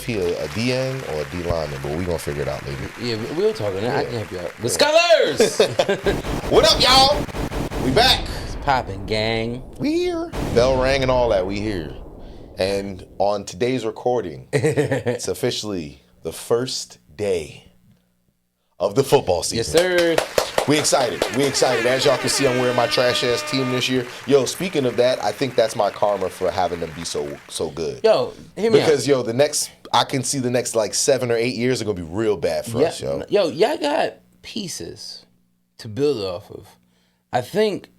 he a DN or a D lineman, but we gonna figure it out later. Yeah, we'll talk on that. I can help you out. The Scholars! What up, y'all? We back. It's popping, gang. We here. Bell rang and all that. We here. And on today's recording, it's officially the first day of the football season. Yes, sir. We excited. As y'all can see, I'm wearing my trash ass team this year. Yo, speaking of that, I think that's my karma for having them be so good. Yo, hear me because out. I can see the next like 7 or 8 years are gonna be real bad for us, yo. Yo, y'all got pieces to build off of. I think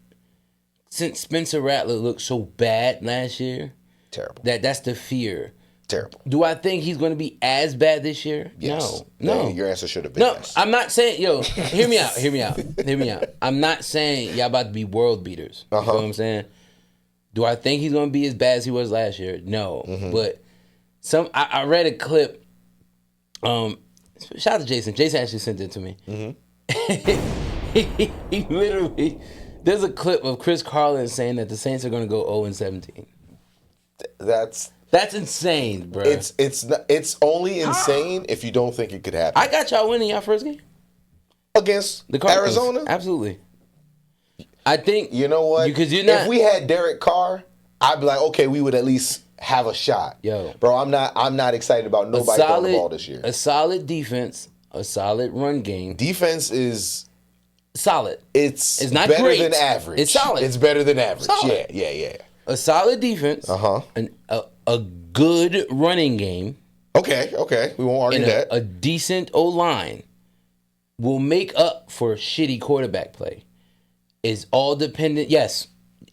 since Spencer Rattler looked so bad last year, terrible. That's the fear. Terrible. Do I think he's going to be as bad this year? Yes. No. Your answer should have been yes. I'm not saying, yo, hear me out. I'm not saying y'all about to be world beaters. You know what I'm saying? Do I think he's going to be as bad as he was last year? No. Mm-hmm. But I read a clip. Shout out to Jason. Jason actually sent it to me. Mm-hmm. he literally, there's a clip of Chris Carlin saying that the Saints are going to go 0-17. That's insane, bro. It's only insane if you don't think it could happen. I got y'all winning y'all first game against the Cardinals. Arizona. Absolutely. I think you know what? Because you're not. If we had Derek Carr, I'd be like, okay, we would at least have a shot. Yo, bro, I'm not excited about nobody throwing the ball this year. A solid defense, a solid run game. Defense is solid. It's not better great. than average. It's solid. It's better than average. Solid. Yeah. A solid defense. A good running game. Okay. We won't argue that. A decent O-line will make up for shitty quarterback play. Is all dependent. Yes.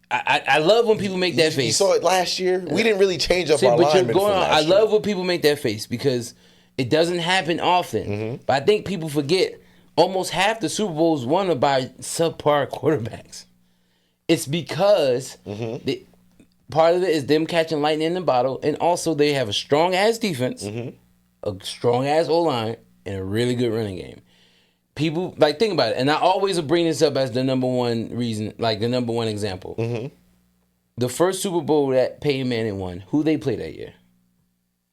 I love when people make that face. You saw it last year. We didn't really change up our linemen from last year. I love when people make that face because it doesn't happen often. Mm-hmm. But I think people forget almost half the Super Bowls won by subpar quarterbacks. It's because part of it is them catching lightning in the bottle, and also they have a strong-ass defense, a strong-ass O-line, and a really good running game. People, think about it, and I always bring this up as the number one reason, the number one example. Mm-hmm. The first Super Bowl that Peyton Manning won, who they played that year?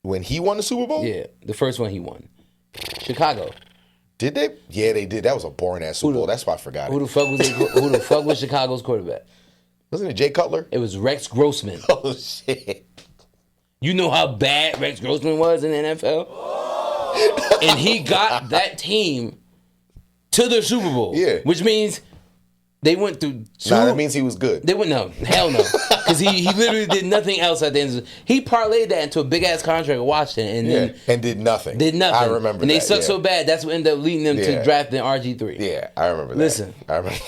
When he won the Super Bowl? Yeah, the first one he won. Chicago. Did they? Yeah, they did. That was a boring-ass Super Bowl. That's why I forgot Who the fuck was Chicago's quarterback? Wasn't it Jay Cutler? It was Rex Grossman. Oh, shit. You know how bad Rex Grossman was in the NFL? And he got that team to the Super Bowl. Yeah. Which means they went through two. Nah, that means he was good. They went, no. Hell no. Because he literally did nothing else at the end. He parlayed that into a big-ass contract with Washington. And did nothing. I remember and they that, sucked so bad, that's what ended up leading them to drafting RG3. Yeah, I remember that. Listen. I remember.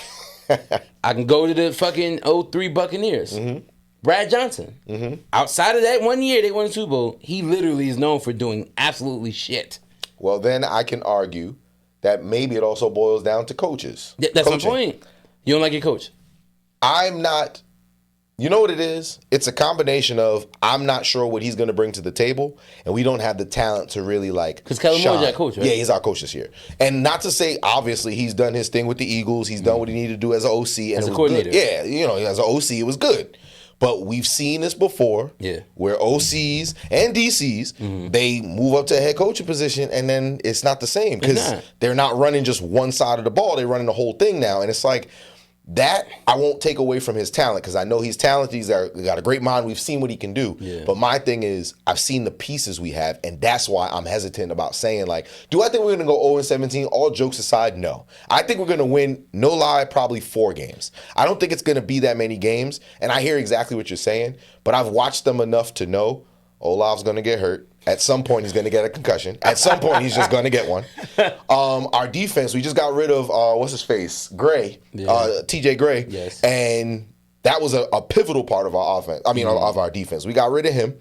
I can go to the fucking 03 Buccaneers. Mm-hmm. Brad Johnson. Mm-hmm. Outside of that 1 year they won the Super Bowl, he literally is known for doing absolutely shit. Well, then I can argue that maybe it also boils down to coaches. That's my point. You don't like your coach? I'm not. You know what it is? It's a combination of I'm not sure what he's going to bring to the table, and we don't have the talent to really Because Kellen Moore's our coach, right? Yeah, he's our coach this year. And not to say, obviously, he's done his thing with the Eagles. He's done what he needed to do as an OC. And as a coordinator. Good. Yeah, as an OC, it was good. But we've seen this before, where OCs and DCs, they move up to a head coaching position, and then it's not the same because they're not running just one side of the ball. They're running the whole thing now. And it's like, that I won't take away from his talent because I know he's talented. He's got a great mind. We've seen what he can do. Yeah. But my thing is, I've seen the pieces we have, and that's why I'm hesitant about saying, do I think we're going to go 0-17? All jokes aside, no. I think we're going to win, no lie, probably 4 games. I don't think it's going to be that many games, and I hear exactly what you're saying, but I've watched them enough to know Olav's going to get hurt. At some point, he's going to get a concussion. At some point, he's just going to get one. Our defense, we just got rid of, what's his face? Gray. TJ Gray. Yes. And that was a pivotal part of our offense. Of our defense. We got rid of him.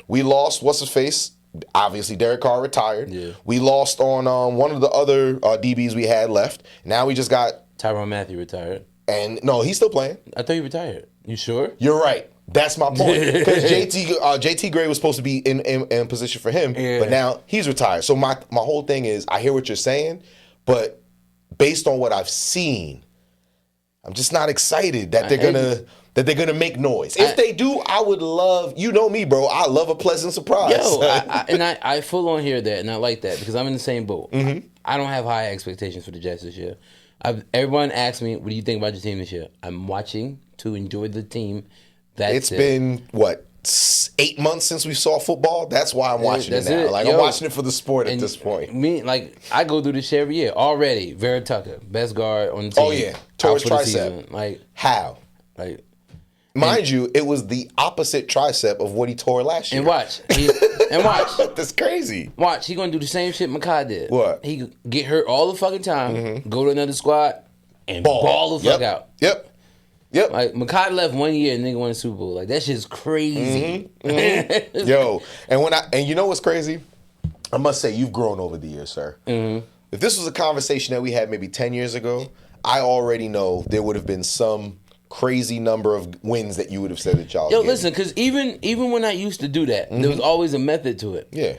We lost, what's his face? Obviously, Derek Carr retired. Yeah. We lost on one of the other DBs we had left. Now we just got... Tyrann Mathieu retired. And no, he's still playing. I thought he retired. You sure? You're right. That's my point. Because JT Gray was supposed to be in position for him, but now he's retired. So my whole thing is, I hear what you're saying, but based on what I've seen, I'm just not excited that they're gonna that they're gonna make noise. If they do, I would love. You know me, bro. I love a pleasant surprise. Yo, I full on hear that, and I like that because I'm in the same boat. Mm-hmm. I don't have high expectations for the Jets this year. Everyone asks me, "What do you think about your team this year?" I'm watching to enjoy the team. It's been what? 8 months since we saw football. That's why I'm watching it now. I'm watching it for the sport at this point. I go through this shit every year already. Vera Tucker, best guard on the team. Oh yeah, towards tricep. How? Mind you, it was the opposite tricep of what he tore last year. And watch. That's crazy. Watch. He gonna do the same shit Makai did. What? He get hurt all the fucking time. Go to another squad and ball the fuck out. Yep. Like Makai left 1 year and nigga won a Super Bowl. Like that shit's crazy. Yo, and you know what's crazy? I must say you've grown over the years, sir. If this was a conversation that we had maybe 10 years ago, I already know there would have been some crazy number of wins that you would have said that y'all. Yo, listen, because even when I used to do that, there was always a method to it. Yeah.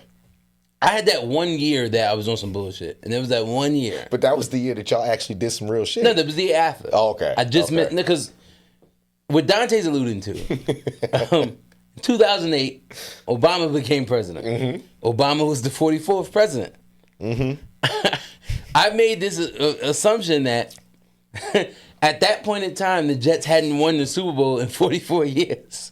I had that 1 year that I was on some bullshit, and there was that 1 year. But that was the year that y'all actually did some real shit. No, that was the year after. Oh, okay. I just meant because what Dante's alluding to, 2008, Obama became president. Obama was the 44th president. I made this assumption that at that point in time, the Jets hadn't won the Super Bowl in 44 years.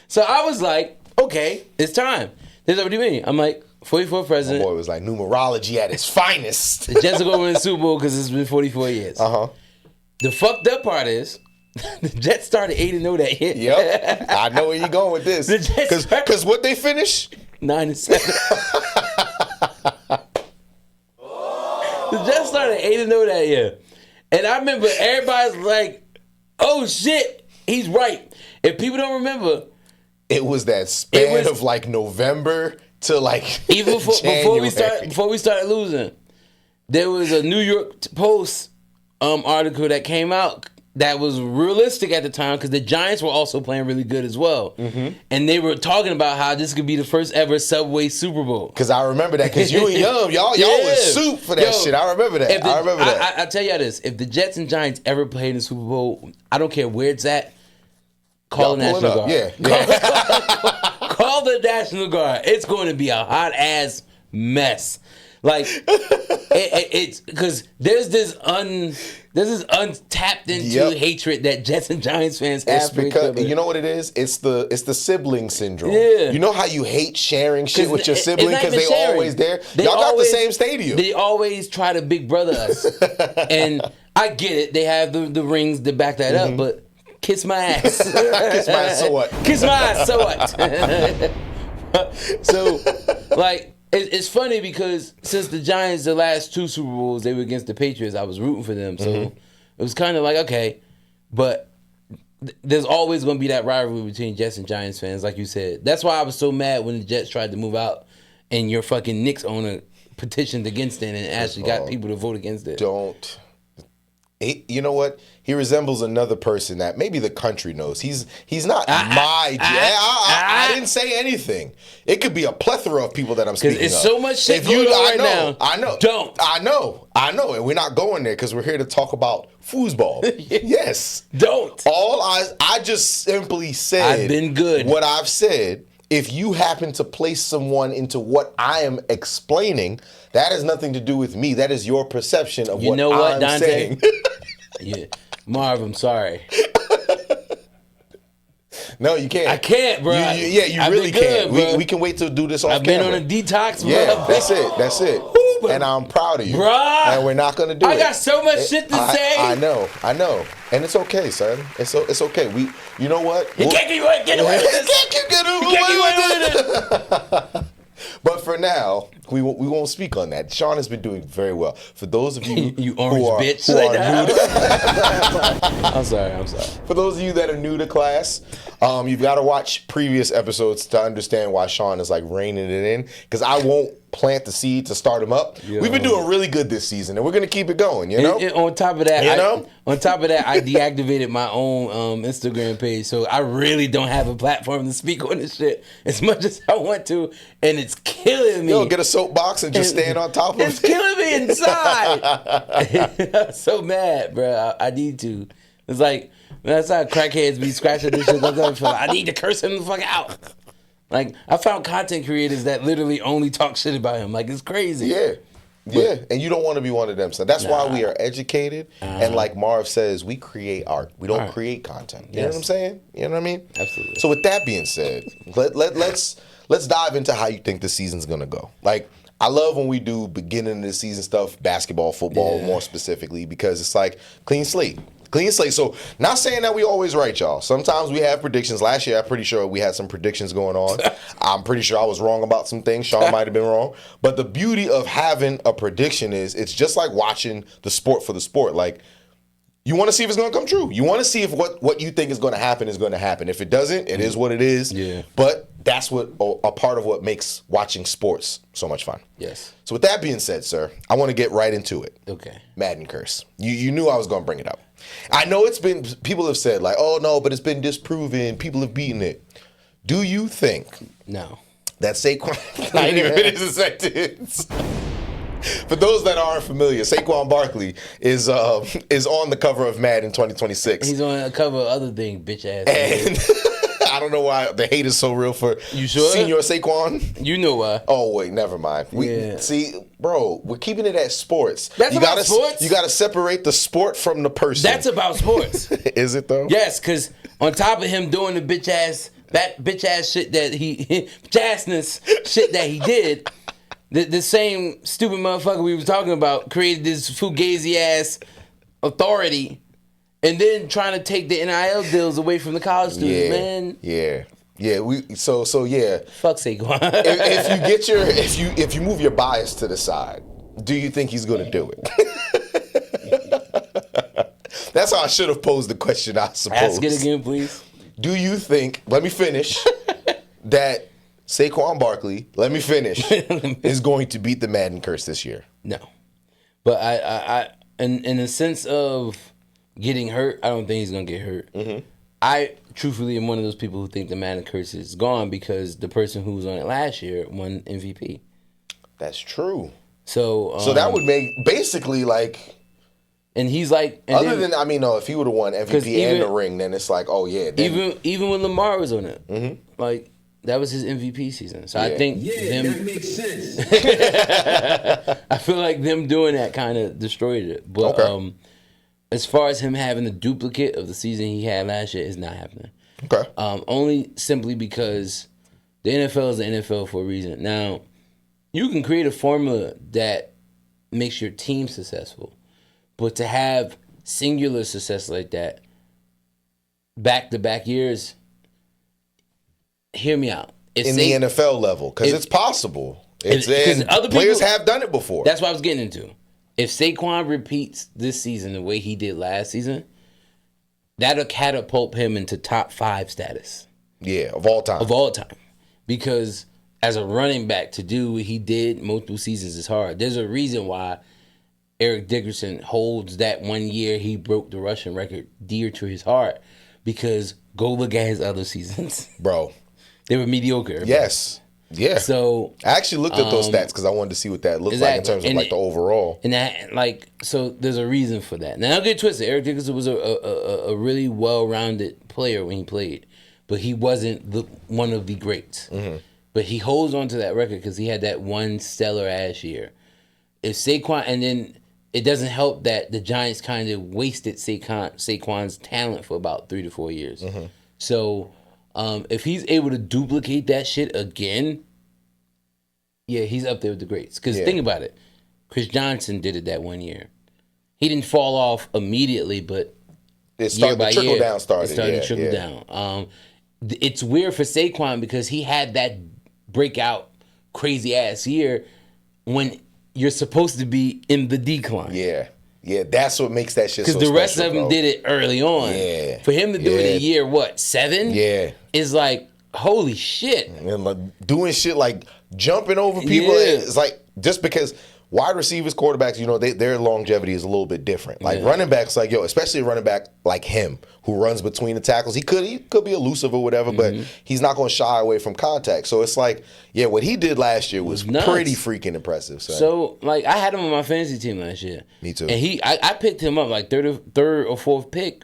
So I was like, okay, it's time. There's what do you mean? I'm like, 44th president. My boy was like numerology at its finest. The Jets are going to win the Super Bowl because it's been 44 years. The fucked up part is, the Jets started 8-0 that year. Yep. I know where you're going with this. Because what they finished? 9-7. The Jets started 8-0 that year. And I remember everybody's like, oh shit, he's right. If people don't remember, it was that span of like November to like even before we started losing, there was a New York Post article that came out that was realistic at the time because the Giants were also playing really good as well. And they were talking about how this could be the first ever Subway Super Bowl. Because I remember that, because you and Yum, y'all was soup for that shit. I remember that. I tell y'all this, if the Jets and Giants ever played in the Super Bowl, I don't care where it's at, call the National Guard. Call the National Guard. It's going to be a hot ass mess. Like it's because there's this untapped into hatred that Jets and Giants fans have. It's because you know what it is. It's the sibling syndrome. Yeah. You know how you hate sharing shit with your sibling because they're always there. Y'all got the same stadium. They always try to big brother us, and I get it. They have the rings to back that up, but kiss my ass. Kiss my ass. So what? Kiss my ass. So what? So like. It's funny because since the Giants, the last two Super Bowls, they were against the Patriots, I was rooting for them. So it was kind of like, okay. But there's always going to be that rivalry between Jets and Giants fans, like you said. That's why I was so mad when the Jets tried to move out and your fucking Knicks owner petitioned against it and actually got people to vote against it. You know what? He resembles another person that maybe the country knows. He's not I didn't say anything. It could be a plethora of people that I'm speaking of. Because it's so much shit going on right now. I know. Don't. I know. And we're not going there because we're here to talk about foosball. Yes. Don't. I just simply said I've been good. What I've said. If you happen to place someone into what I am explaining, that has nothing to do with me. That is your perception of what I'm Dante? saying. Yeah. Marv, I'm sorry. No, you can't. I can't, bro. You really can't. We can wait to do this off camera. I've been on a detox, bro. Yeah, that's it. And I'm proud of you. Bruh. And we're not going to do it. I got so much shit to say. I know. And it's okay, son. It's okay. You know what? You can't get away with this. You can't get away with it. But for now, we won't speak on that. Sean has been doing very well. For those of you you orange bitch. who are new to I'm sorry. For those of you that are new to class, you've got to watch previous episodes to understand why Sean is like reining it in. Because I won't plant the seed to start him up. Yo. We've been doing really good this season, and we're gonna keep it going. You know. On top of that, I deactivated my own Instagram page, so I really don't have a platform to speak on this shit as much as I want to, and it's killing me. Yo, get a soapbox and just stand on top of it. It's killing me inside. I'm so mad, bro. I need to. It's like, that's how crackheads be scratching this shit. I need to curse him the fuck out. Like, I found content creators that literally only talk shit about him. Like, it's crazy. Yeah. Yeah, and you don't want to be one of them. So that's why we are educated. And like Marv says, we create art. We don't create content. You know what I'm saying? You know what I mean? Absolutely. So with that being said, let's dive into how you think the season's going to go. Like, I love when we do beginning of the season stuff, basketball, football more specifically, because it's like clean slate. Clean slate. So, not saying that we always right, y'all. Sometimes we have predictions. Last year, I'm pretty sure we had some predictions going on. I'm pretty sure I was wrong about some things. Sean might have been wrong. But the beauty of having a prediction is it's just like watching the sport for the sport. Like, you want to see if it's going to come true. You want to see if what you think is going to happen is going to happen. If it doesn't, it is what it is. Yeah. But that's what a part of what makes watching sports so much fun. Yes. So with that being said, sir, I want to get right into it. Okay. Madden curse. You knew I was going to bring it up. I know people have said like, oh no, but it's been disproven. People have beaten it. Do you think that Saquon, I didn't even finish the sentence. For those that aren't familiar, Saquon Barkley is on the cover of Madden 2026. He's on the cover of other thing, bitch ass. And I don't know why the hate is so real for Senior Saquon. You know why. Oh, wait, never mind. See, bro, we're keeping it at sports. That's about sports? You got to separate the sport from the person. That's about sports. Is it, though? Yes, because on top of him doing the bitch ass shit that shit that he did, the same stupid motherfucker we was talking about created this fugazi ass authority. And then trying to take the NIL deals away from the college students, man. Yeah. So yeah. Fuck Saquon. if you move your bias to the side, do you think he's going to do it? That's how I should have posed the question, I suppose. Ask it again, please. Do you think? Let me finish. That Saquon Barkley, is going to beat the Madden curse this year? No, but I in the sense of getting hurt, I don't think he's gonna get hurt. Mm-hmm. I truthfully am one of those people who think the Madden curse is gone because the person who was on it last year won MVP. That's true. So that would make basically like, and he's like, if he would have won MVP and the ring, then it's like, oh yeah. Even when Lamar was on it, like that was his MVP season. So I think that makes sense. I feel like them doing that kind of destroyed it, but as far as him having a duplicate of the season he had last year, is not happening. Okay. Only simply because the NFL is the NFL for a reason. Now, you can create a formula that makes your team successful, but to have singular success like that, back-to-back years, hear me out. The NFL level, because it's possible. Other players have done it before. That's what I was getting into. If Saquon repeats this season the way he did last season, that'll catapult him into top 5 status. Yeah, of all time. Because as a running back, to do what he did multiple seasons is hard. There's a reason why Eric Dickerson holds that 1 year he broke the rushing record dear to his heart. Because go look at his other seasons. Bro. They were mediocre. Yes. Yeah. So I actually looked at those stats because I wanted to see what that looked like in terms of like the overall. And that so there's a reason for that. Now don't get twisted. Eric Dickerson was a really well-rounded player when he played, but he wasn't one of the greats. Mm-hmm. But he holds on to that record because he had that one stellar ass year. If Saquon, and then it doesn't help that the Giants kind of wasted Saquon's talent for about 3 to 4 years. Mm-hmm. So. If he's able to duplicate that shit again, he's up there with the greats. Because think about it. Chris Johnson did it that 1 year. He didn't fall off immediately, but it started to trickle down. It started to trickle down. It's weird for Saquon because he had that breakout crazy ass year when you're supposed to be in the decline. Yeah. Yeah, that's what makes that shit so special. Because the rest of them did it early on. Yeah. For him to do it in year, 7? Yeah. Is like, holy shit. And like doing shit like jumping over people. Yeah. It's like, just because wide receivers, quarterbacks, their longevity is a little bit different. Like running backs, like, especially a running back like him who runs between the tackles. He could be elusive or whatever, but he's not going to shy away from contact. So it's like, what he did last year was pretty freaking impressive. So like, I had him on my fantasy team last year. Me too. And I picked him up like third or fourth pick,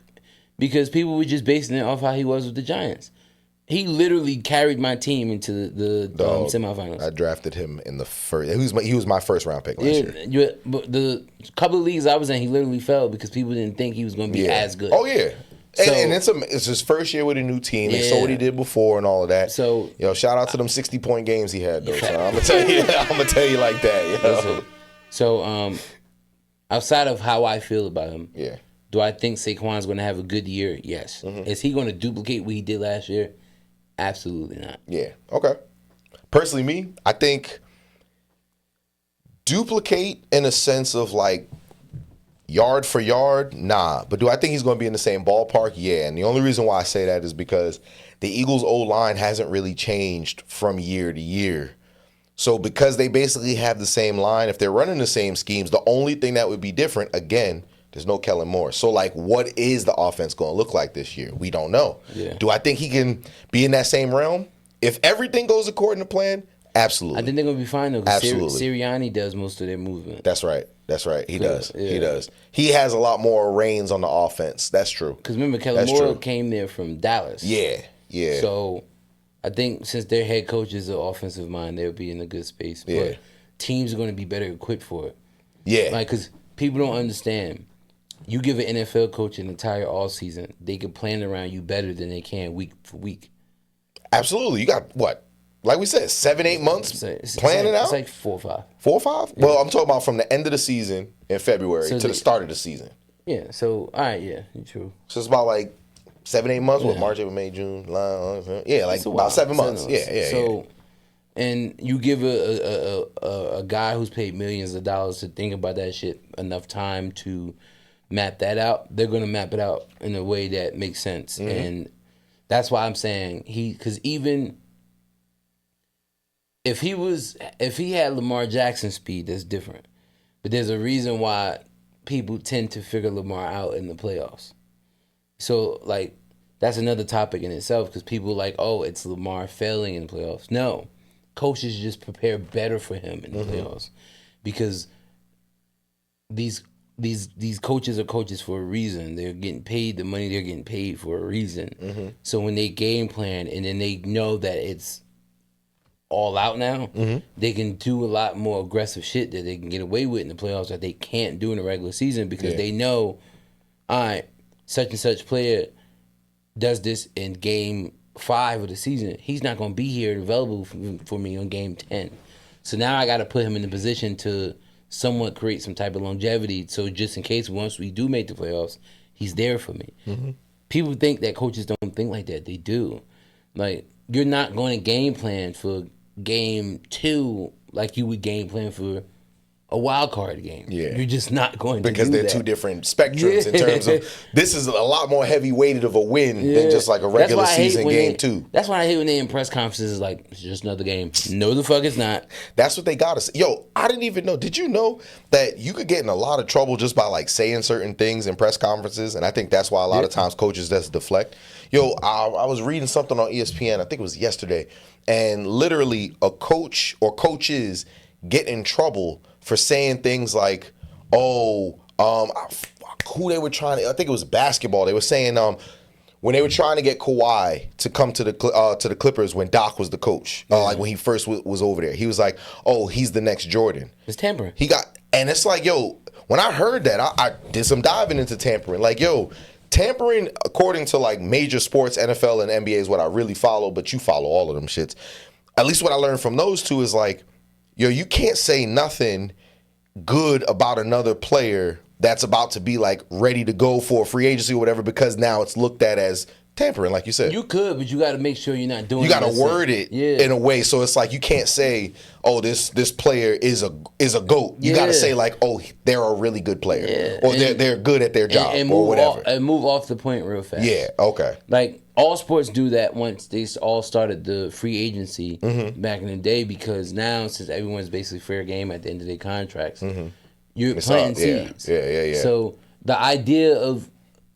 because people were just basing it off how he was with the Giants. He literally carried my team into the semifinals. I drafted him in the first. He was my first round pick last year. But the couple of leagues I was in, he literally fell because people didn't think he was going to be as good. Oh yeah. And it's his first year with a new team. They saw what he did before and all of that. So shout out to them 60-point games he had though. So I'm gonna tell you like that. So outside of how I feel about him, do I think Saquon's going to have a good year? Yes. Mm-hmm. Is he going to duplicate what he did last year? Absolutely not. Yeah. Okay. Personally, me, I think duplicate in a sense of like yard for yard, nah. But do I think he's going to be in the same ballpark? Yeah. And the only reason why I say that is because the Eagles' O-line hasn't really changed from year to year. So because they basically have the same line, if they're running the same schemes, the only thing that would be different, again, there's no Kellen Moore. So, like, what is the offense going to look like this year? We don't know. Yeah. Do I think he can be in that same realm? If everything goes according to plan, absolutely. I think they're going to be fine, though. Absolutely. Sirianni does most of their movement. That's right. He does. Yeah. He does. He has a lot more reins on the offense. That's true. Because remember, Kellen Moore came there from Dallas. Yeah. So, I think since their head coach is an offensive mind, they'll be in a good space. Yeah. But teams are going to be better equipped for it. Yeah. Like, because people don't understand. You give an NFL coach an entire offseason, they can plan around you better than they can week for week. Absolutely. You got, what? Like we said, 7-8 months planning out? It's like 4 or 5. 4 or 5? Yeah. Well, I'm talking about from the end of the season in February to the start of the season. Yeah, so, all right, yeah, true. So it's about like 7-8 months? What, March, April, May, June, July? Yeah, like about 7 months. Yeah. So, and you give a guy who's paid millions of dollars to think about that shit enough time to map that out, they're going to map it out in a way that makes sense. Mm-hmm. And that's why I'm saying because even if he had Lamar Jackson speed, that's different. But there's a reason why people tend to figure Lamar out in the playoffs. So, like, that's another topic in itself because people are like, oh, it's Lamar failing in the playoffs. No. Coaches just prepare better for him in the playoffs because these coaches are coaches for a reason. They're getting paid the money they're getting paid for a reason. Mm-hmm. So when they game plan and then they know that it's all out now, they can do a lot more aggressive shit that they can get away with in the playoffs that they can't do in the regular season because they know, all right, such and such player does this in game 5 of the season. He's not going to be here available for me on game 10. So now I got to put him in the position to somewhat create some type of longevity. So just in case once we do make the playoffs, he's there for me. Mm-hmm. People think that coaches don't think like that. They do. Like, you're not going to game plan for game 2 like you would game plan for a wild card game. Yeah. You're just not going to because do they're two different spectrums in terms of this is a lot more heavy weighted of a win than just like a regular season game 2. That's why I hate when they in press conferences like it's just another game. No, the fuck it's not. That's what they got to say. Yo, I didn't even know. Did you know that you could get in a lot of trouble just by like saying certain things in press conferences? And I think that's why a lot of times coaches just deflect. Yo, I was reading something on ESPN. I think it was yesterday, and literally a coach or coaches get in trouble for saying things like, who they were trying to, I think it was basketball. They were saying when they were trying to get Kawhi to come to the Clippers when Doc was the coach, like when he first was over there, he was like, oh, he's the next Jordan. It's tampering. And it's like, yo, when I heard that, I did some diving into tampering. Like, yo, tampering, according to like major sports, NFL and NBA is what I really follow, but you follow all of them shits. At least what I learned from those two is like, yo, you can't say nothing good about another player that's about to be like ready to go for a free agency or whatever because now it's looked at as tampering, like you said. You could, but you got to make sure you're not doing. You got to word it in a way so it's like you can't say, "Oh, this player is a GOAT." You got to say like, "Oh, they're a really good player," or they're good at their job, or whatever. And move off the point real fast. Yeah. Okay. Like all sports do that once they all started the free agency back in the day because now since everyone's basically fair game at the end of their contracts, you're planting seeds. Yeah. So the idea of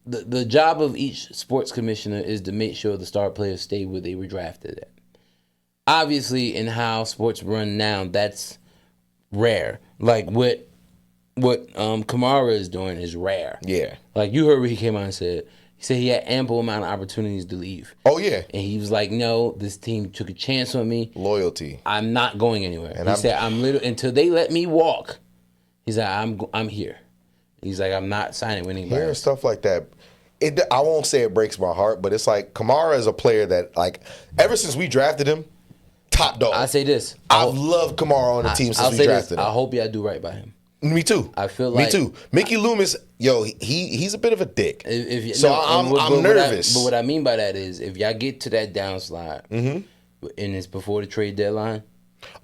the job of each sports commissioner is to make sure the star players stay where they were drafted at. Obviously, in how sports run now, that's rare. Like what Kamara is doing is rare. Yeah. Like you heard what he came out and said. He said he had ample amount of opportunities to leave. Oh yeah. And he was like, "No, this team took a chance on me. Loyalty. I'm not going anywhere." And he said, "I'm literally until they let me walk." He's like, "I'm here." He's like, "I'm not signing with anybody." Hearing stuff like that, I won't say it breaks my heart, but it's like Kamara is a player that, like, ever since we drafted him, top dog. I say this: I've loved Kamara on the team since we drafted him. I hope y'all do right by him. Me too. I feel like me too. Mickey Loomis, he's a bit of a dick. I'm but nervous. But what I mean by that is, if y'all get to that downslide, and it's before the trade deadline.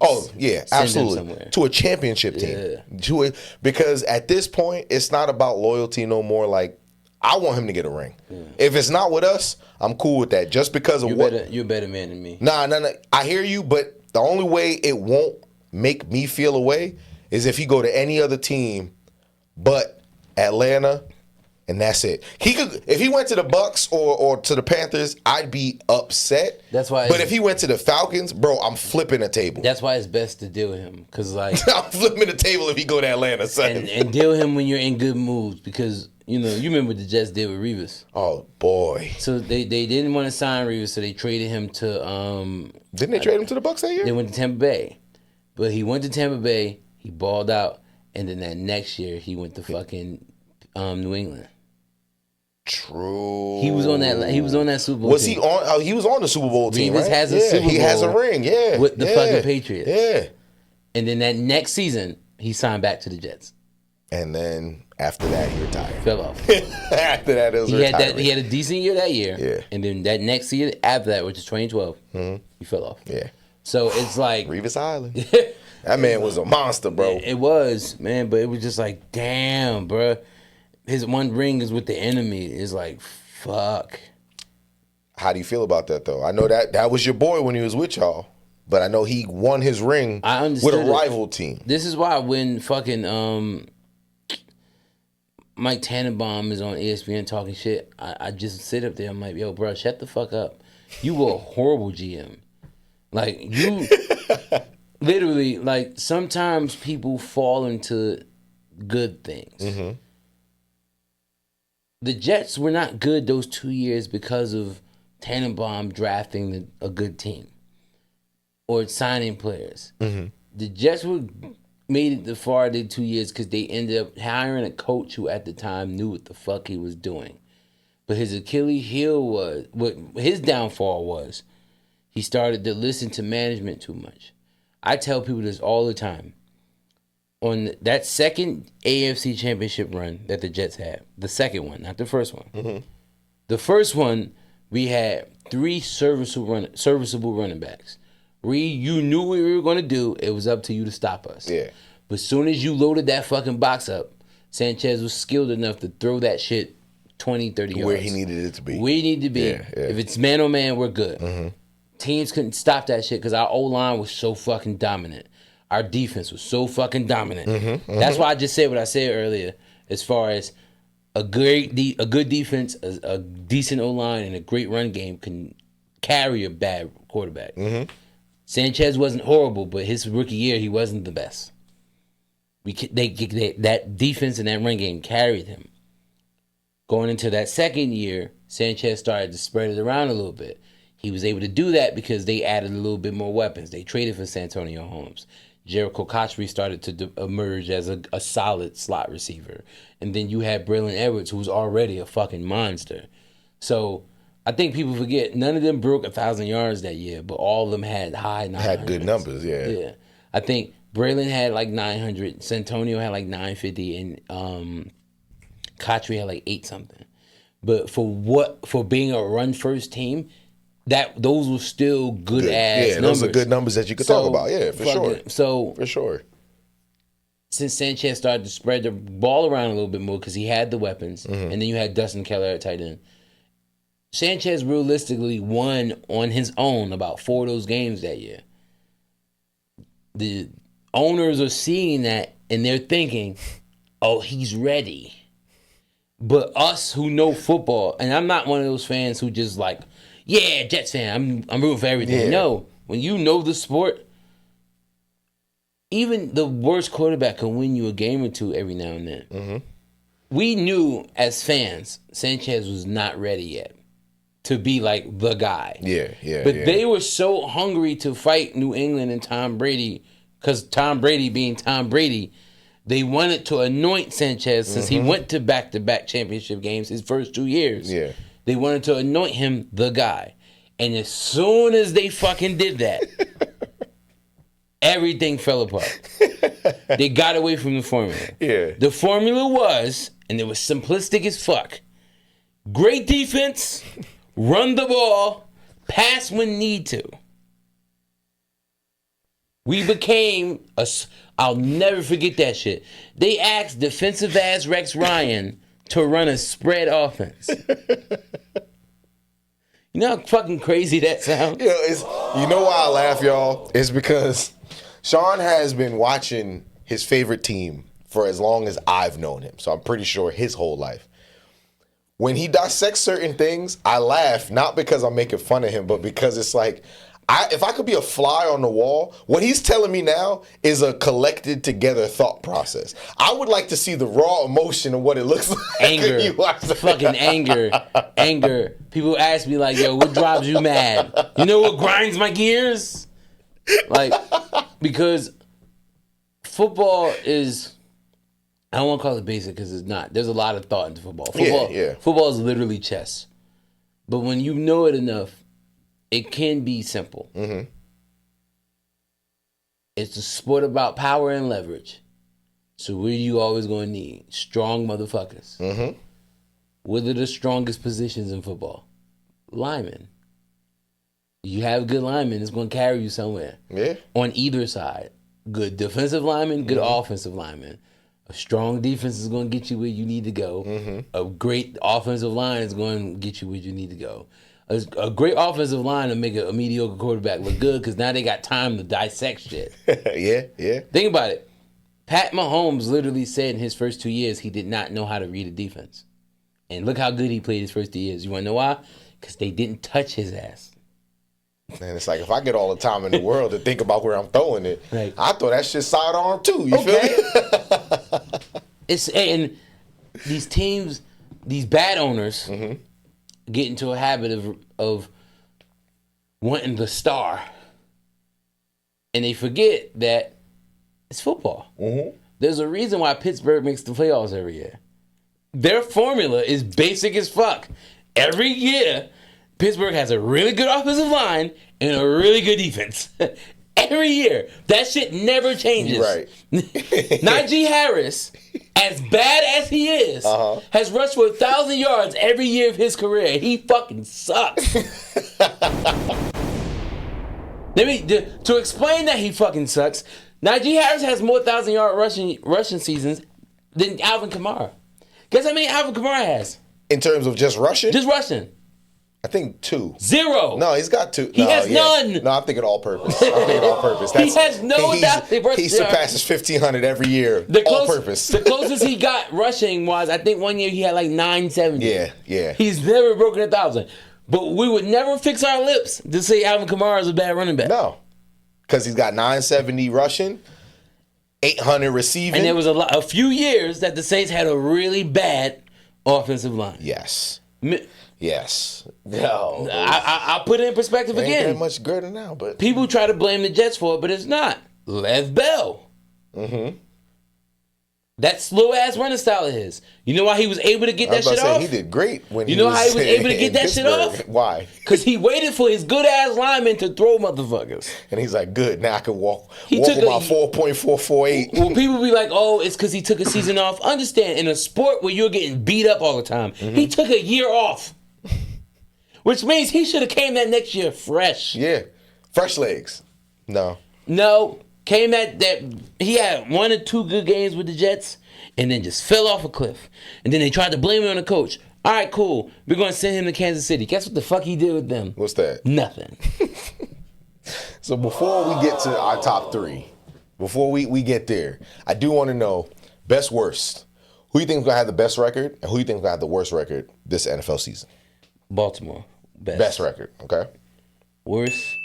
Oh yeah, absolutely. To a championship team. Yeah. Because at this point, it's not about loyalty no more. Like, I want him to get a ring. Yeah. If it's not with us, I'm cool with that. Just because of you're a better man than me. Nah. I hear you, but the only way it won't make me feel away is if he go to any other team but Atlanta, and that's it. If he went to the Bucks or to the Panthers, I'd be upset. That's why. But if he went to the Falcons, bro, I'm flipping the table. That's why it's best to deal with him, because like I'm flipping the table if he go to Atlanta, son. And deal with him when you're in good moods, because you remember what the Jets did with Revis. Oh boy. So they didn't want to sign Revis, so they traded him to. Didn't they trade him to the Bucks that year? They went to Tampa Bay, but he went to Tampa Bay. He balled out, and then that next year he went to fucking New England. True. He was on that Super Bowl. Was team. He on? He was on the Super Bowl team. Revis has a Super Bowl. He has a ring. Yeah, with the fucking Patriots. Yeah. And then that next season he signed back to the Jets. And then after that he retired. Fell off. After that it was retirement. He had a decent year that year. Yeah. And then that next year after that, which is 2012, he fell off. Yeah. So it's like Revis Island. That man was a monster, bro. It was, man, but it was just like, damn, bro. His one ring is with the enemy. It's like, fuck. How do you feel about that, though? I know that was your boy when he was with y'all, but I know he won his ring with a rival team. This is why when fucking Mike Tannenbaum is on ESPN talking shit, I just sit up there. I'm like, yo, bro, shut the fuck up. You were a horrible GM. Like, you literally, like, sometimes people fall into good things. Mm-hmm. The Jets were not good those 2 years because of Tannenbaum drafting a good team or signing players. Mm-hmm. The Jets made it the far they 2 years because they ended up hiring a coach who at the time knew what the fuck he was doing. But his Achilles heel was, what his downfall was, he started to listen to management too much. I tell people this all the time. On that second AFC championship run that the Jets had, the second one, not the first one. Mm-hmm. The first one, we had 3 serviceable running backs. You knew what we were going to do. It was up to you to stop us. Yeah. But as soon as you loaded that fucking box up, Sanchez was skilled enough to throw that shit 20, 30 yards. Where he needed it to be. We need to be. Yeah. If it's man on man, we're good. Mm-hmm. Teams couldn't stop that shit because our O-line was so fucking dominant. Our defense was so fucking dominant. Mm-hmm, mm-hmm. That's why I just said what I said earlier. As far as a good defense, a decent O-line, and a great run game can carry a bad quarterback. Mm-hmm. Sanchez wasn't horrible, but his rookie year he wasn't the best. That defense and that run game carried him. Going into that second year, Sanchez started to spread it around a little bit. He was able to do that because they added a little bit more weapons. They traded for Santonio Holmes. Jericho Cotchery started to emerge as a solid slot receiver. And then you had Braylon Edwards, who was already a fucking monster. So I think people forget, none of them broke 1,000 yards that year, but all of them had high 900s. Had good numbers, yeah. Yeah. I think Braylon had like 900, Santonio had like 950, and Cotchery had like 8-something. But for being a run-first team, those were still good ass numbers. Those are good numbers that you could talk about. Yeah, for sure. For sure. Since Sanchez started to spread the ball around a little bit more because he had the weapons, and then you had Dustin Keller at tight end, Sanchez realistically won on his own about 4 of those games that year. The owners are seeing that and they're thinking, oh, he's ready. But us who know football, and I'm not one of those fans who just like, yeah, Jets fan, I'm rooting for everything. Yeah. No, when you know the sport, even the worst quarterback can win you a game or two every now and then. Mm-hmm. we knew as fans Sanchez was not ready yet to be like the guy. Yeah. But they were so hungry to fight New England and Tom Brady, because Tom Brady being Tom Brady, they wanted to anoint Sanchez since he went to back-to-back championship games his first 2 years. Yeah. They wanted to anoint him the guy. And as soon as they fucking did that, everything fell apart. They got away from the formula. Yeah. The formula was, and it was simplistic as fuck, great defense, run the ball, pass when need to. We became I'll never forget that shit. They asked defensive ass Rex Ryan to run a spread offense. You know how fucking crazy that sounds? You know why I laugh, y'all? It's because Sean has been watching his favorite team for as long as I've known him. So I'm pretty sure his whole life. When he dissects certain things, I laugh, not because I'm making fun of him, but because it's like, if I could be a fly on the wall, what he's telling me now is a collected together thought process. I would like to see the raw emotion of what it looks like. Anger. Fucking anger. Anger. People ask me like, yo, what drives you mad? You know what grinds my gears? Like, because football is, I don't want to call it basic because it's not. There's a lot of thought into football. Football is literally chess. But when you know it enough, it can be simple. Mm-hmm. It's a sport about power and leverage. So what are you always going to need? Strong motherfuckers. Mm-hmm. What are the strongest positions in football? Linemen. You have good linemen, it's going to carry you somewhere. Yeah. On either side. Good defensive linemen, good offensive linemen. A strong defense is going to get you where you need to go. Mm-hmm. A great offensive line is going to get you where you need to go. A great offensive line will make a mediocre quarterback look good because now they got time to dissect shit. Yeah. Think about it. Pat Mahomes literally said in his first 2 years he did not know how to read a defense. And look how good he played his first 2 years. You want to know why? Because they didn't touch his ass. And it's like, if I get all the time in the world to think about where I'm throwing it, right. I throw that shit sidearm too. You feel me? And these teams, these bad owners, get into a habit of wanting the star. And they forget that it's football. Mm-hmm. There's a reason why Pittsburgh makes the playoffs every year. Their formula is basic as fuck. Every year, Pittsburgh has a really good offensive line and a really good defense. Every year. That shit never changes. Right. Najee Harris, as bad as he is, has rushed for 1,000 yards every year of his career. He fucking sucks. To explain that he fucking sucks, Najee Harris has more 1,000-yard rushing seasons than Alvin Kamara. Guess how many Alvin Kamara has? In terms of just rushing? Just rushing. I think 2. 0. No, he's got 2. He has none. No, I'm thinking all purpose. He has no He surpasses 1,500 every year. All purpose. The closest he got rushing was, I think one year he had like 970. Yeah. He's never broken 1,000. But we would never fix our lips to say Alvin Kamara is a bad running back. No. Because he's got 970 rushing, 800 receiving. And there was a few years that the Saints had a really bad offensive line. Yes. No. I'll put it in perspective again. Ain't that much greater now, but people try to blame the Jets for it, but it's not. Lev Bell. Mm-hmm. That slow-ass running style of his. You know why he was able to get that shit off? He did great when you know how he was able to get that shit off? Why? Because he waited for his good-ass lineman to throw motherfuckers. And he's like, good, now I can walk with my 4.448. Well, people be like, oh, it's because he took a season off. Understand, in a sport where you're getting beat up all the time, he took a year off. Which means he should have came that next year fresh. Yeah. Fresh legs. No. Came that he had 1 or 2 good games with the Jets and then just fell off a cliff. And then they tried to blame him on the coach. All right, cool. We're going to send him to Kansas City. Guess what the fuck he did with them? What's that? Nothing. So before we get to our top 3, before we get there, I do want to know best worst. Who you think is going to have the best record and who you think is going to have the worst record this NFL season? Baltimore. Best record, okay. Worst.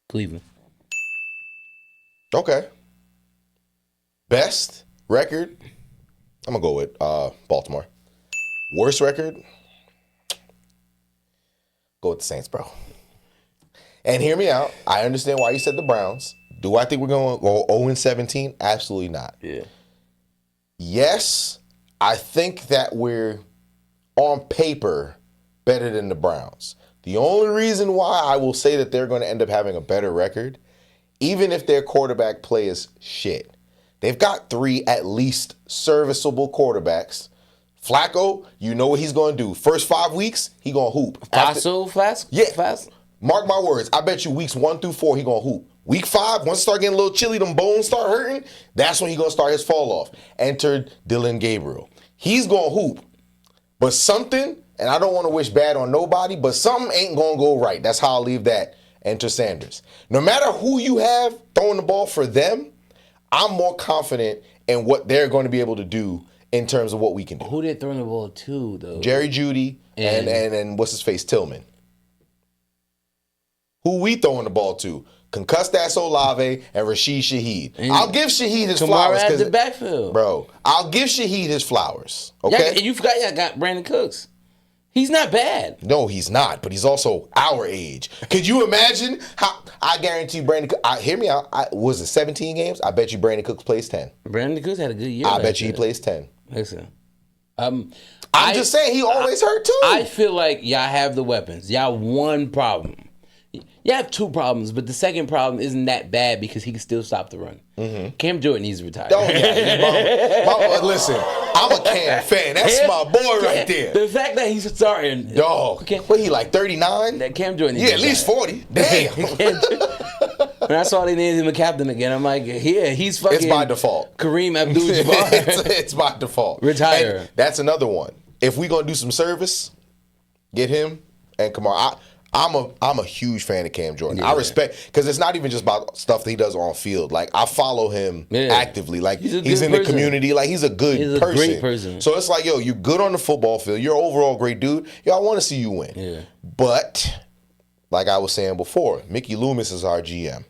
Cleveland. Okay. Best? record, I'm going to go with Baltimore. Worst record, go with the Saints, bro. And hear me out. I understand why you said the Browns. Do I think we're going to go 0-17? Absolutely not. Yeah. Yes, I think that we're on paper better than the Browns. The only reason why I will say that they're going to end up having a better record, even if their quarterback play is shit, they've got 3 at least serviceable quarterbacks. Flacco, you know what he's going to do. First 5 weeks, he going to hoop. Flask? Yeah. Flask? Mark my words. I bet you weeks 1 through 4, he going to hoop. Week 5, once it start getting a little chilly, them bones start hurting, that's when he going to start his fall off. Entered Dylan Gabriel. He's going to hoop. But something, and I don't want to wish bad on nobody, but something ain't going to go right. That's how I'll leave that. Enter Sanders. No matter who you have throwing the ball for them, I'm more confident in what they're going to be able to do in terms of what we can do. Who they throwing the ball to, though? Jerry Jeudy and what's his face, Tillman. Who we throwing the ball to? Concussed ass Olave and Rashid Shaheed. And I'll give Shaheed his flowers. Kamara at the backfield. Bro, I'll give Shaheed his flowers. Okay? Yeah, and you forgot y'all got Brandon Cooks. He's not bad. No, he's not, but he's also our age. Could you imagine how I guarantee Brandon Cooks, hear me out, was it 17 games? I bet you Brandon Cooks plays 10. Brandon Cooks had a good year. I bet you he plays 10. Listen. I'm just saying he always hurt too. I feel like y'all have the weapons. Y'all one problem. You have 2 problems, but the second problem isn't that bad because he can still stop the run. Mm-hmm. Cam Jordan needs to retire. Oh, yeah. Listen, I'm a Cam fan. That's my boy right there. The fact that he's starting. Dog. What, he like 39? That Cam Jordan at least 40. Damn. When I saw they named him a captain again, I'm like, yeah, he's fucking. It's by default. Kareem Abdul-Jabbar. It's by default. Retire. And that's another one. If we going to do some service, get him and Kamara. I'm a huge fan of Cam Jordan. Yeah. I respect, because it's not even just about stuff that he does on field. Like, I follow him actively. Like, he's in the community. Like, he's a good person. He's a great person. So it's like, yo, you're good on the football field. You're an overall great dude. Yo, I want to see you win. Yeah. But, like I was saying before, Mickey Loomis is our GM.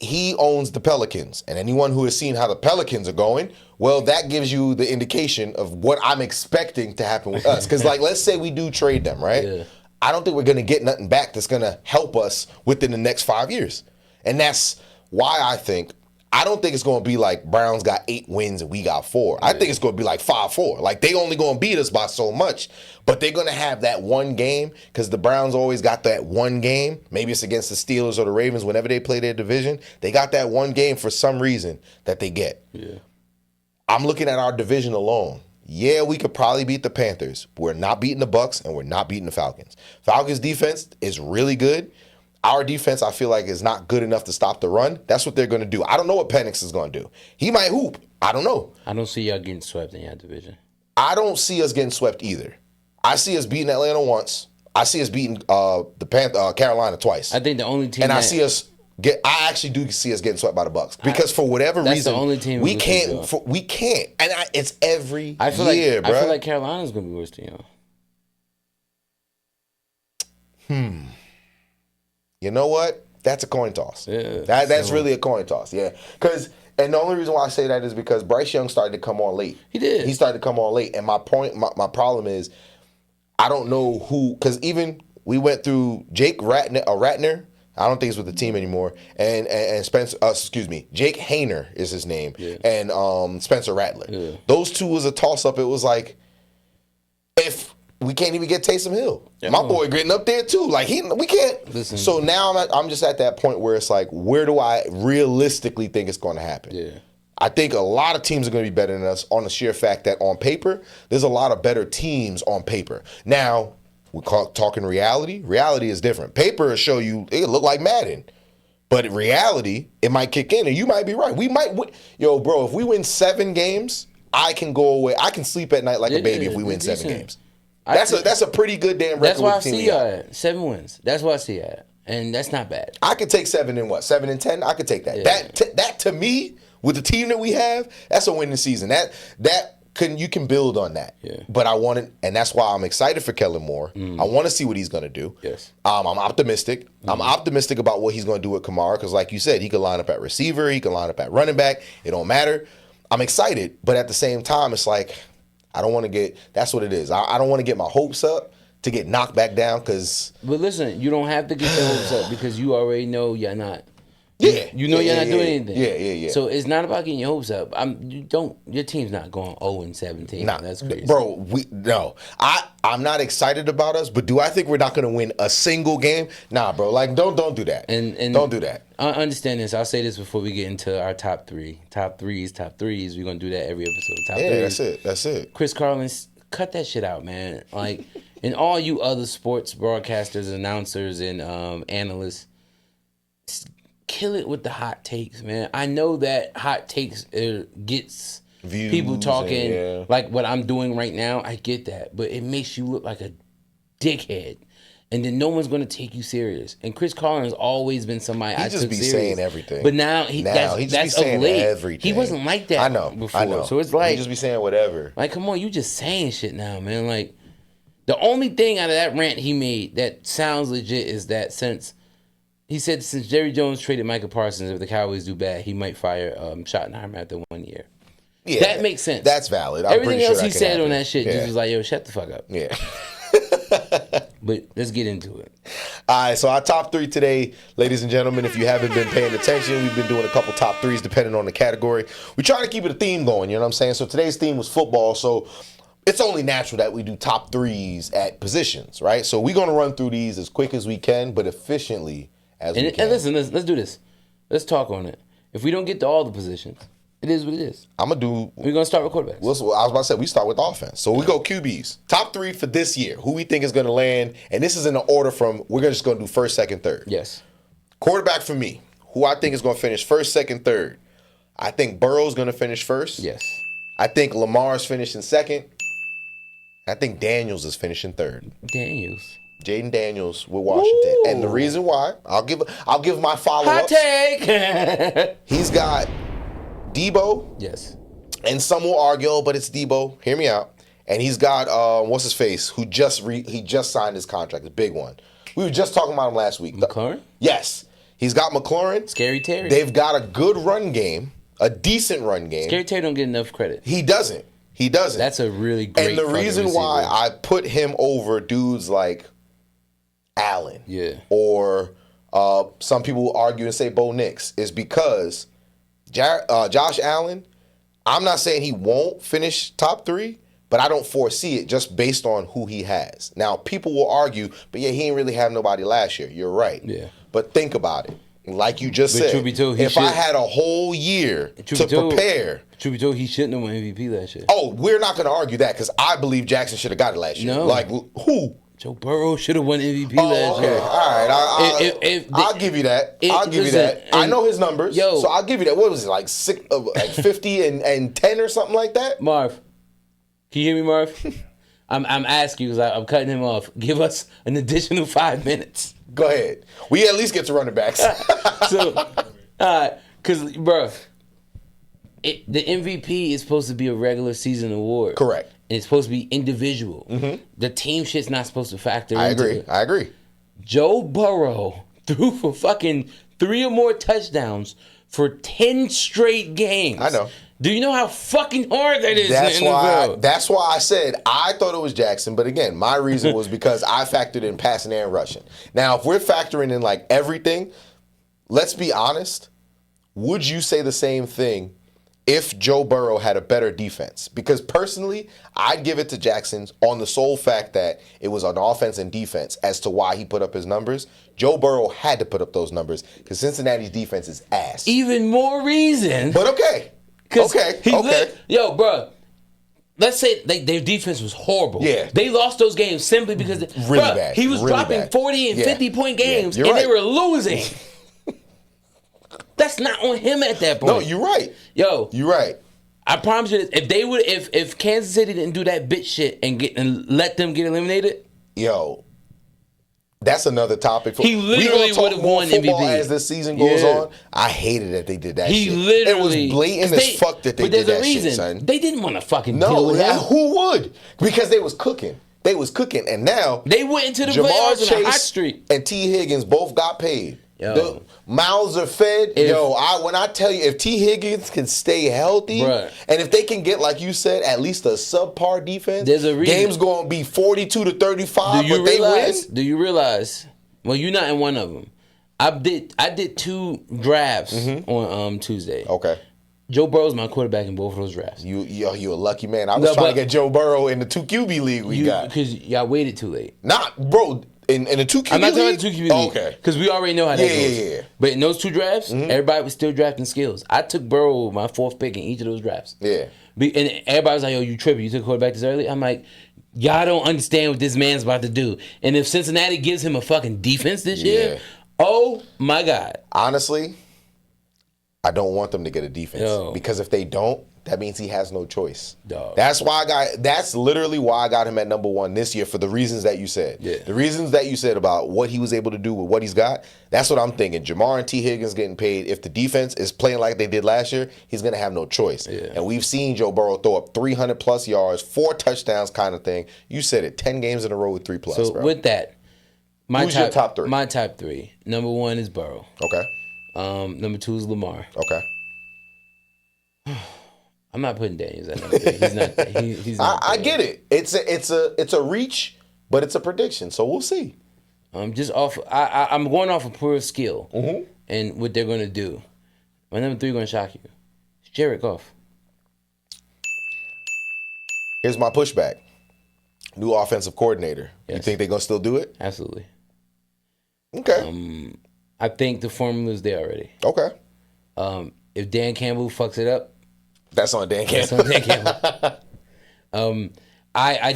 He owns the Pelicans. And anyone who has seen how the Pelicans are going, well, that gives you the indication of what I'm expecting to happen with us. Because, like, let's say we do trade them, right? Yeah. I don't think we're going to get nothing back that's going to help us within the next 5 years. And that's why I don't think it's going to be like Browns got 8 wins and we got 4. I think it's going to be like 5-4. Like, they only going to beat us by so much. But they're going to have that one game, because the Browns always got that one game. Maybe it's against the Steelers or the Ravens whenever they play their division. They got that one game for some reason that they get. Yeah. I'm looking at our division alone. Yeah, we could probably beat the Panthers. We're not beating the Bucks, and we're not beating the Falcons. Falcons' defense is really good. Our defense, I feel like, is not good enough to stop the run. That's what they're going to do. I don't know what Penix is going to do. He might hoop. I don't know. I don't see y'all getting swept in your division. I don't see us getting swept either. I see us beating Atlanta once. I see us beating Carolina twice. I think the only team I see us I actually do see us getting swept by the Bucks, because for whatever reason, the only team we can't, and it's every year, bro. I feel like Carolina's gonna be worse than y'all. You know what? That's a coin toss. Yeah, that's really a coin toss. Yeah, and the only reason why I say that is because Bryce Young started to come on late. He did. He started to come on late, and my problem is, I don't know who, because even we went through Jake Ratner. I don't think he's with the team anymore. And Spencer, Jake Hayner is his name. Yeah. And Spencer Rattler. Yeah. Those two was a toss-up. It was like, if we can't even get Taysom Hill. Yeah. My boy getting up there too. Like, we can't. Listen. So now I'm just at that point where it's like, where do I realistically think it's going to happen? Yeah. I think a lot of teams are going to be better than us on the sheer fact that on paper, there's a lot of better teams on paper. Now, we're talking reality. Reality is different. Paper will show you, it look like Madden. But in reality, it might kick in, and you might be right. We might win. Yo, bro, if we win 7 games, I can go away. I can sleep at night like a baby if we win 7 games. That's a pretty good damn record. That's why I see y'all at 7 wins. That's what I see y'all at. And that's not bad. I could take 7 and 7 and 10. I could take that. Yeah. That to me, with the team that we have, that's a winning season. You can build on that. Yeah. But I want it, and that's why I'm excited for Kellen Moore. I want to see what he's going to do. Yes. I'm optimistic. I'm optimistic about what he's going to do with Kamara, because like you said, he could line up at receiver, he can line up at running back. It don't matter. I'm excited, but at the same time, it's like I don't want to get. That's what it is. I don't want to get my hopes up to get knocked back down because. But listen, you don't have to get your hopes up because you already know you're not. Yeah, you know you're not doing anything. Yeah. So it's not about getting your hopes up. Your team's not going 0-17. Nah, that's crazy, bro. I'm not excited about us, but do I think we're not going to win a single game? Nah, bro. Like, don't do that. And don't do that. I understand this. I'll say this before we get into our top threes. We're gonna do that every episode. Top threes. That's it. Chris Carlin, cut that shit out, man. Like, and all you other sports broadcasters, announcers, and analysts. Kill it with the hot takes, man. I know that hot takes gets views, people talking like what I'm doing right now. I get that, but it makes you look like a dickhead, and then no one's gonna take you serious. And Chris Carlin has always been somebody I took serious. He just be saying everything, but now that's of late. Everything. He wasn't like that. I know. So it's like he just be saying whatever. Like, come on, you just saying shit now, man. Like, the only thing out of that rant he made that sounds legit is that since Jerry Jones traded Micah Parsons, if the Cowboys do bad, he might fire Schottenheimer after 1 year. Yeah, that makes sense. That's valid. Everything else he said on that shit, just was like, yo, shut the fuck up. Yeah. But let's get into it. All right, so our top three today, ladies and gentlemen, if you haven't been paying attention, we've been doing a couple top threes depending on the category. We try to keep it a theme going, you know what I'm saying? So today's theme was football, so it's only natural that we do top threes at positions, right? So we're going to run through these as quick as we can, but efficiently as we can. And listen, let's do this. Let's talk on it. If we don't get to all the positions, it is what it is. We're going to start with quarterbacks. I was about to say, we start with offense. So we go QBs. Top three for this year. Who we think is going to land. And this is in the order from, we're just going to do first, second, third. Yes. Quarterback for me. Who I think is going to finish first, second, third. I think Burrow's going to finish first. Yes. I think Lamar's finishing second. I think Daniels is finishing third. Jaden Daniels with Washington. Ooh. And the reason why, I'll give my follow-up. Hot take! He's got Debo. Yes. And some will argue, but it's Debo. Hear me out. And he's got, what's his face, who he just signed his contract, a big one. We were just talking about him last week. McLaurin? Yes. He's got McLaurin. Scary Terry. They've got a good run game, a decent run game. Scary Terry don't get enough credit. He doesn't. That's a really great And the reason receiver. why I put him over dudes like Allen, or some people will argue and say Bo Nix, is because Josh Allen, I'm not saying he won't finish top three, but I don't foresee it just based on who he has. Now, people will argue, but he didn't really have nobody last year. You're right. Yeah. But think about it. Like you just said, I had a whole year to prepare. Truth be told, he shouldn't have won MVP last year. Oh, we're not going to argue that because I believe Jackson should have got it last year. No. Like, who? Joe Burrow should have won MVP last year. All right. I'll give you that. I'll give you that. I know his numbers, so I'll give you that. What was it, like 50 and 10 or something like that? Marv, can you hear me, Marv? I'm asking you because I'm cutting him off. Give us an additional 5 minutes. Go ahead. We at least get to running backs. Because, bro, the MVP is supposed to be a regular season award. Correct. And it's supposed to be individual. Mm-hmm. The team shit's not supposed to factor into it. I agree. Joe Burrow threw for fucking 3 or more touchdowns for 10 straight games. I know. Do you know how fucking hard that is in the NFL? That's why I said I thought it was Jackson, but again, my reason was because I factored in passing and rushing. Now, if we're factoring in like everything, let's be honest, would you say the same thing if Joe Burrow had a better defense? Because personally, I'd give it to Jackson on the sole fact that it was on offense and defense as to why he put up his numbers. Joe Burrow had to put up those numbers because Cincinnati's defense is ass. Even more reason. But okay. Yo, bro. Let's say their defense was horrible. Yeah. They lost those games simply because bad. He was dropping 40 and 50-point games, and they were losing. That's not on him at that point. No, you're right. Yo, you're right. I promise you, if Kansas City didn't do that bitch shit and let them get eliminated, that's another topic. He literally would have won football MVP as the season goes on. I hated that they did that. It was blatant as fuck that they did that shit, son. They didn't want to fucking deal with him. Who would? Because they was cooking. And now they went into the playoffs on a hot streak. And T. Higgins both got paid. The mouths are fed. When I tell you, if T. Higgins can stay healthy, and if they can get, like you said, at least a subpar defense, there's a reason. Game's going to be 42-35, but they win. Do you realize? Well, you're not in one of them. I did 2 drafts on Tuesday. Okay. Joe Burrow's my quarterback in both of those drafts. You a lucky man. I was trying to get Joe Burrow in the 2 QB league we got. Because y'all waited too late. Bro, in the 2 QB league? I'm not talking about the 2 QB league. Okay. Because we already know how that goes. Yeah. But in those 2 drafts, everybody was still drafting skills. I took Burrow my 4th pick in each of those drafts. Yeah. And everybody was like, yo, you tripping. You took a quarterback this early? I'm like, y'all don't understand what this man's about to do. And if Cincinnati gives him a fucking defense this year, oh my God. Honestly, I don't want them to get a defense because if they don't, that means he has no choice. Dog. That's literally why I got him at number 1 this year for the reasons that you said. Yeah. The reasons that you said about what he was able to do with what he's got. That's what I'm thinking. Jamar and T. Higgins getting paid. If the defense is playing like they did last year, he's going to have no choice. Yeah. And we've seen Joe Burrow throw up 300 plus yards, 4 touchdowns kind of thing. You said it, 10 games in a row with 3 plus. So bro. with that, who's your top 3? My top 3. Number 1 is Burrow. Okay. Number 2 is Lamar. Okay. I'm not putting Daniels at number 3. He's not. He's not. I get it. It's a reach, but it's a prediction. So we'll see. Just off. I'm going off of pure skill and what they're going to do. My number 3 going to shock you. It's Jared Goff. Here's my pushback. New offensive coordinator. Yes. You think they're going to still do it? Absolutely. Okay. I think the formula's there already. Okay. If Dan Campbell fucks it up, that's on Dan Campbell. I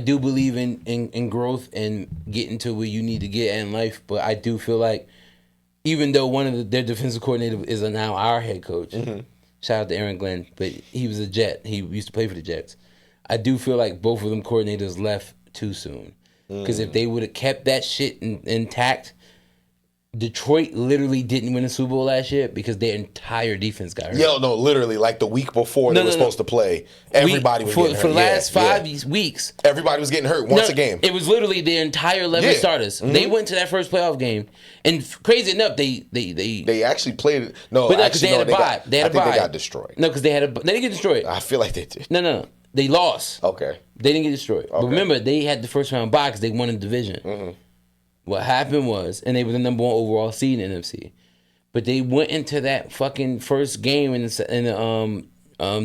do believe in growth and getting to where you need to get in life, but I do feel like even though one of their defensive coordinator is now our head coach, shout out to Aaron Glenn, but he was a Jet. He used to play for the Jets. I do feel like both of them coordinators left too soon. Because if they would have kept that shit intact, Detroit literally didn't win the Super Bowl last year because their entire defense got hurt. No, literally, like the week before they were supposed to play, everybody was getting hurt. For the last 5 weeks. Everybody was getting hurt once a game. It was literally their entire 11 starters. They went to that first playoff game, and crazy enough, they actually played it. No, but actually, they had a bye. I think they got destroyed. No, because they didn't get destroyed. I feel like they did. No. They lost. Okay. They didn't get destroyed. Okay. But remember, they had the first round bye because they won the division. What happened was, and they were the number 1 overall seed in the NFC, but they went into that fucking first game in the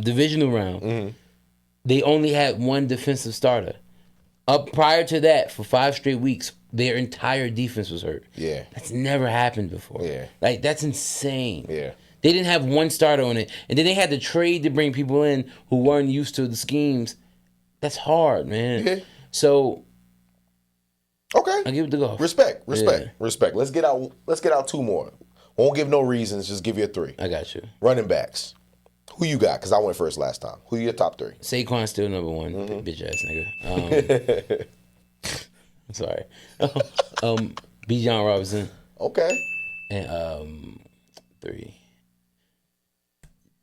divisional round. They only had 1 defensive starter. Up prior to that, for 5 straight weeks, their entire defense was hurt. Yeah. That's never happened before. Yeah. Like, that's insane. Yeah. They didn't have 1 starter on it. And then they had to trade to bring people in who weren't used to the schemes. That's hard, man. Yeah. So, okay. I'll give it the go. Respect. Let's get out 2 more. Won't give no reasons, just give you a 3. I got you. Running backs. Who you got? Because I went first last time. Who are your top 3? Saquon's still number 1, bitch ass nigga. I'm sorry. B. John Robinson. Okay. And 3.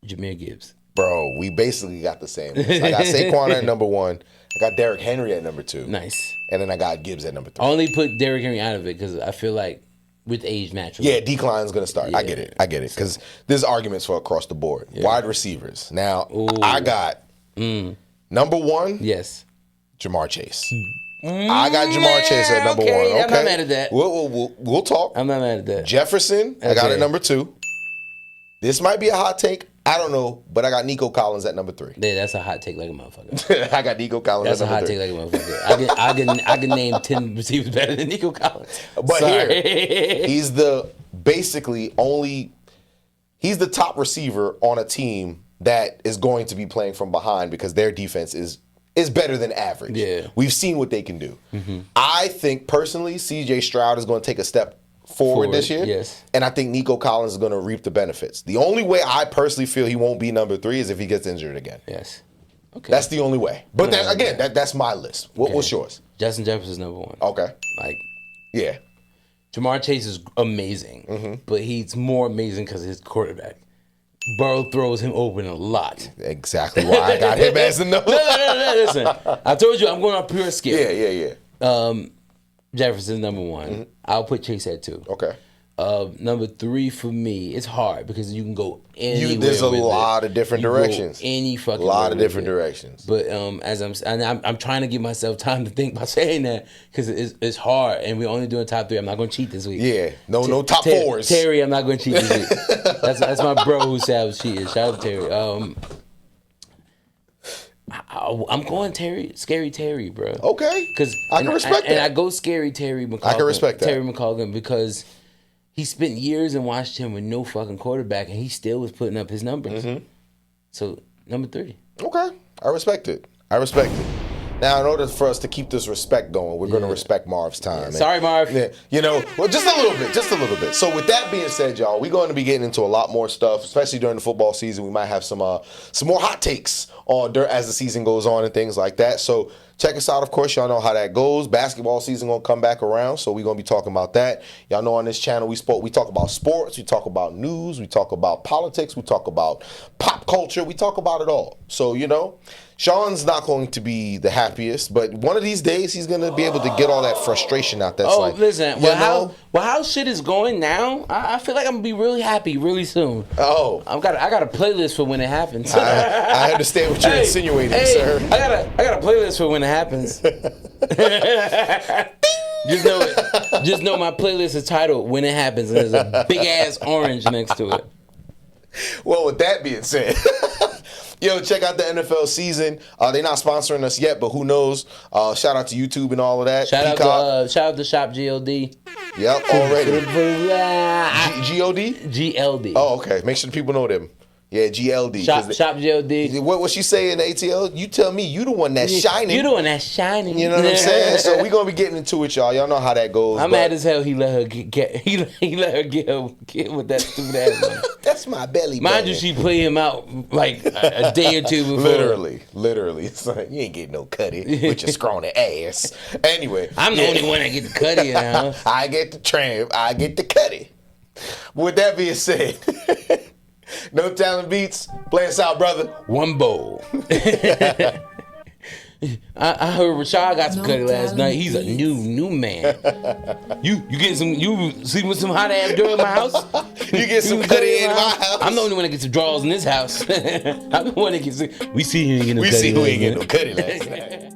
Jahmyr Gibbs. Bro, we basically got the same list. I got Saquon at number 1. I got Derrick Henry at number 2. Nice. And then I got Gibbs at number 3. I only put Derrick Henry out of it because I feel like with age naturally. Yeah, decline's going to start. Yeah. I get it. Because there's arguments for across the board. Yeah. Wide receivers. Now, I got number 1. Yes. Jamar Chase. I got Jamar Chase at number 1. Okay. I'm not mad at that. We'll talk. I'm not mad at that. Jefferson, I got at number 2. This might be a hot take. I don't know, but I got Nico Collins at number 3. Yeah, that's a hot take like a motherfucker. I got Nico Collins at number 3. That's a hot take like a motherfucker. I can name 10 receivers better than Nico Collins. But here, he's the top receiver on a team that is going to be playing from behind because their defense is better than average. Yeah. We've seen what they can do. I think personally, CJ Stroud is going to take a step forward this year. Yes. And I think Nico Collins is going to reap the benefits. The only way I personally feel he won't be number 3 is if he gets injured again. Yes. Okay. That's the only way. But that's my list. What's yours? Justin Jefferson's number 1. Okay. Yeah. Jamar Chase is amazing, but he's more amazing because of his quarterback. Burrow throws him open a lot. Exactly why I got him as the number. No, listen. I told you I'm going on pure skill. Yeah. Jefferson's number 1. I'll put Chase at 2. Okay. Number 3 for me, it's hard because you can go anywhere. There's a lot of different directions. Any fucking lot of different directions. But as I'm trying to give myself time to think by saying that because it's hard, and we're only doing top 3. I'm not going to cheat this week. Yeah, no top 4s. Terry, I'm not going to cheat this week. That's my bro who said I was cheating. Shout out to Terry. I'm going Scary Terry, bro. Okay, because I can respect that. And I go Scary Terry McColgan. I can respect that. Terry McColgan because he spent years in Washington with no fucking quarterback, and he still was putting up his numbers. Mm-hmm. So, number 3. Okay. I respect it. Now, in order for us to keep this respect going, we're going to respect Marv's time. Sorry, Marv. Yeah, well, just a little bit. So with that being said, y'all, we're going to be getting into a lot more stuff, especially during the football season. We might have some more hot takes as the season goes on and things like that. So check us out. Of course, y'all know how that goes. Basketball season going to come back around, so we're going to be talking about that. Y'all know on this channel we talk about sports, we talk about news, we talk about politics, we talk about pop culture, we talk about it all. So, Sean's not going to be the happiest, but one of these days he's going to be able to get all that frustration out. That's listen. How shit is going now? I feel like I'm gonna be really happy really soon. Oh, I got a playlist for when it happens. I understand what you're insinuating, sir. I got a playlist for when it happens. Just know my playlist is titled "When It Happens" and there's a big ass orange next to it. Well, with that being said. Yo, check out the NFL season. They're not sponsoring us yet, but who knows? Shout out to YouTube and all of that. Shout out to Shop GLD. Yep, already. GOD? GLD. Oh, okay. Make sure the people know them. Yeah, GLD. Shop GLD. What she say in the ATL? You tell me. You the one that's shining. You the one that's shining. You know what I'm saying? So we gonna be getting into it, y'all. Y'all know how that goes. I'm mad as hell. He let her get with that stupid ass money. That's my belly. Mind you, she played him out like a day or two before. Literally. It's like, you ain't getting no cutty with your scrawny ass. Anyway, I'm the only one that get the cutty in the house. I get the tram. I get the cutty. With that being said. No Talent Beats. Play us out, brother. One bowl. I heard Rashad got some cutty last night. He's a new man. You sleeping with some hot ass girl in my house? You get some cutty in my house? I'm the only one that gets some draws in this house. I'm the one that gets. We see who ain't getting no cutty last night.